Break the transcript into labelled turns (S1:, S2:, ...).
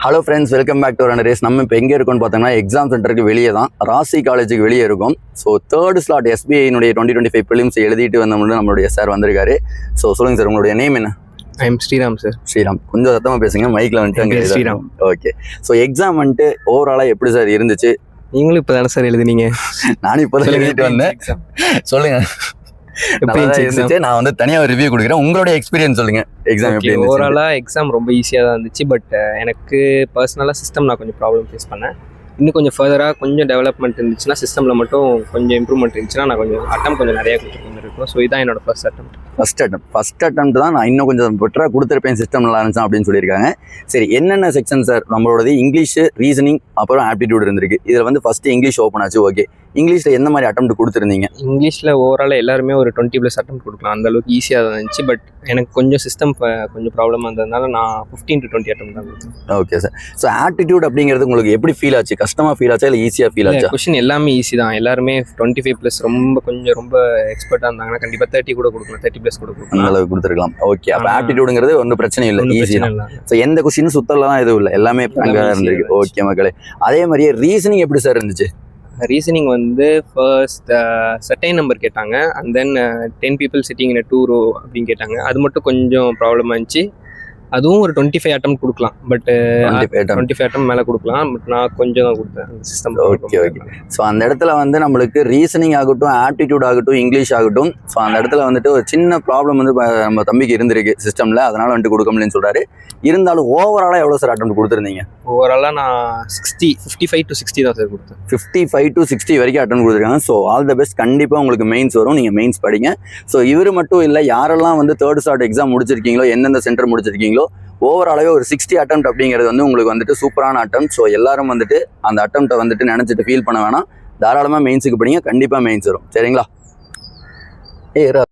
S1: Hello ஃப்ரெண்ட்ஸ், welcome back to run race. நம்ம இப்போ எங்கே இருக்கோம்னு பார்த்தோம்னா எக்ஸாம் சென்டருக்கு வெளியே தான், ராசி காலேஜுக்கு வெளியே இருக்கும். So third slot SBI 2025 prelims எழுதிட்டு வந்தோம்னு நம்மளுடைய சார் வந்திருக்காரு. ஸோ சொல்லுங்கள் சார், உங்களுடைய நேம் என்ன?
S2: I am Sriram sir.
S1: Sriram, கொஞ்சம் சத்தமாக பேசுங்க, மைக்கில் வந்துட்டு.
S2: ஸ்ரீராம்.
S1: ஓகே. ஸோ எக்ஸாம் வந்துட்டு ஓவராலாக எப்படி சார் இருந்துச்சு?
S2: நீங்களும் இப்போ தானே சார் எழுதுனீங்க?
S1: நானும் இப்போ தான் எழுதிட்டு வந்தேன். சொல்லுங்கள். நான் வந்து தனியாக ஒரு ரிவ்யூ கொடுக்குறேன், உங்களுடைய எக்ஸ்பீரியன்ஸ் சொல்லுங்க. எக்ஸாம் எப்படி இருந்துச்சு?
S2: ஓவராலாக எக்ஸாம் ரொம்ப ஈஸியாக தான் இருந்துச்சு. பட் எனக்கு பர்சனலாக சிஸ்டம் நான் கொஞ்சம் ப்ராப்ளம் ஃபேஸ் பண்ணேன். இன்னும் கொஞ்சம் ஃபர்தராக கொஞ்சம் டெவலப்மெண்ட் இருந்துச்சுன்னா, சிஸ்டமில் மட்டும் கொஞ்சம் இம்ப்ரூவ்மெண்ட் இருந்துச்சுன்னா நான் கொஞ்சம் நிறையா கொடுத்துட்டு வந்துருக்கோம். ஸோ இதான் என்னோட ஃபர்ஸ்ட் அட்டம் தான். நான் இன்னும் கொஞ்சம் பெட்டராக கொடுத்துருப்பேன், சிஸ்டம் நல்லா இருந்துச்சு அப்படின்னு சொல்லியிருக்காங்க. சரி, என்னென்ன செக்ஷன் சார்? நம்மளோடது இங்கிலீஷ், ரீசனிங், அப்புறம் ஆப்டிடியூட் இருந்திருக்கு. இதில் வந்து ஃபர்ஸ்ட் இங்கிலீஷ் ஓப்பன் ஆச்சு. ஓகே, இங்கிலீஷில் எந்த மாதிரி அட்டம் கொடுத்துருந்தீங்க? இங்கிலீஷில் ஓவராலாக எல்லாருமே ஒரு 20+ அட்டம் கொடுக்கலாம், அந்த அளவுக்கு ஈஸியாக தான் இருந்துச்சு. பட் எனக்கு கொஞ்சம் சிஸ்டம் கொஞ்சம் ப்ராப்ளமாக இருந்ததுனால நான் 15 to 20 அட்டம் தான் கொடுத்தேன்.
S1: Okay sir. ஸோ ஆப்டிடியூட் அப்படிங்கிறது உங்களுக்கு எப்படி ஃபீல் ஆச்சு? கஷ்டமாக ஃபீல் ஆச்சா இல்லை ஈஸியாக ஃபீல் ஆச்சா?
S2: கொஸ்டின் எல்லாமே ஈஸி தான். எல்லாருமே 25+ ரொம்ப எக்ஸ்பர்ட்டாக இருந்தாங்கன்னா கண்டிப்பாக 30 கூட கொடுக்கலாம், 30+ கூட கொடுக்கலாம்,
S1: அந்த அளவுக்கு கொடுத்துருக்கலாம். ஓகே, அப்போ ஆப்டிடியூடுங்கிறது ஒன்றும் பிரச்சனை இல்லை, ஈஸி தான். ஸோ எந்த கொஸ்டினும் சுத்தலாம் எதுவும் இல்லை, எல்லாமே அங்கே இருந்திருக்கு. ஓகே மக்களே, அதே மாதிரியே ரீசனிங் எப்படி சார் இருந்துச்சு?
S2: ரீசனிங் வந்து ஃபர்ஸ்ட் சர்டைன் நம்பர் கேட்டாங்க, and then 10 people sitting in a 2 row அப்படின்னு கேட்டாங்க. அது மட்டும் கொஞ்சம் ப்ராப்ளமாக இருந்துச்சு. அதுவும் ஒரு 25 அட்டம் கொடுக்கலாம், பட் 25 அட்டம் மேலே கொடுக்கலாம். பட் நான் கொஞ்சம் தான் கொடுத்தேன் சிஸ்டம்.
S1: Okay okay. ஸோ அந்த இடத்துல வந்து நம்மளுக்கு ரீசனிங் ஆகட்டும், ஆப்டிடியூட் ஆகட்டும், இங்கிலீஷ் ஆகட்டும், ஸோ அந்த இடத்துல வந்துட்டு ஒரு சின்ன ப்ராப்ளம் வந்து நம்ம தம்பிக்கு இருந்திருக்கு சிஸ்டமில், அதனால வந்துட்டு கொடுக்க முடியும்னு சொல்கிறாரு. இருந்தாலும் ஓவராலாக எவ்வளோ சார் அட்டம் கொடுத்துருந்தீங்க?
S2: ஓவராலாக நான் 55 to 60 தான் சார் கொடுத்தேன்.
S1: 55 to 60 வரைக்கும் அட்டன் கொடுத்துருக்காங்க. So all the best. கண்டிப்பாக உங்களுக்கு மெயின்ஸ் வரும், நீங்கள் மெயின்ஸ் படிங்க. ஸோ இவர் மட்டும் இல்லை, யாரெல்லாம் வந்து தேர்ட் ஸ்லாட் எக்ஸாம் முடிச்சிருக்கீங்களோ, எந்தெந்த சென்டர் முடிச்சிருக்கீங்களோ, ஓவராலாகவே ஒரு 60 அட்டம் அப்படிங்கிறது வந்து உங்களுக்கு வந்துட்டு சூப்பரான அட்டம். ஸோ எல்லாரும் வந்துட்டு அந்த அட்டம்ப்டை வந்துட்டு நினச்சிட்டு ஃபீல் பண்ண வேணாம், தாராளமாக மெயின்ஸுக்கு படிங்க, கண்டிப்பாக மெயின்ஸ் வரும். சரிங்களா?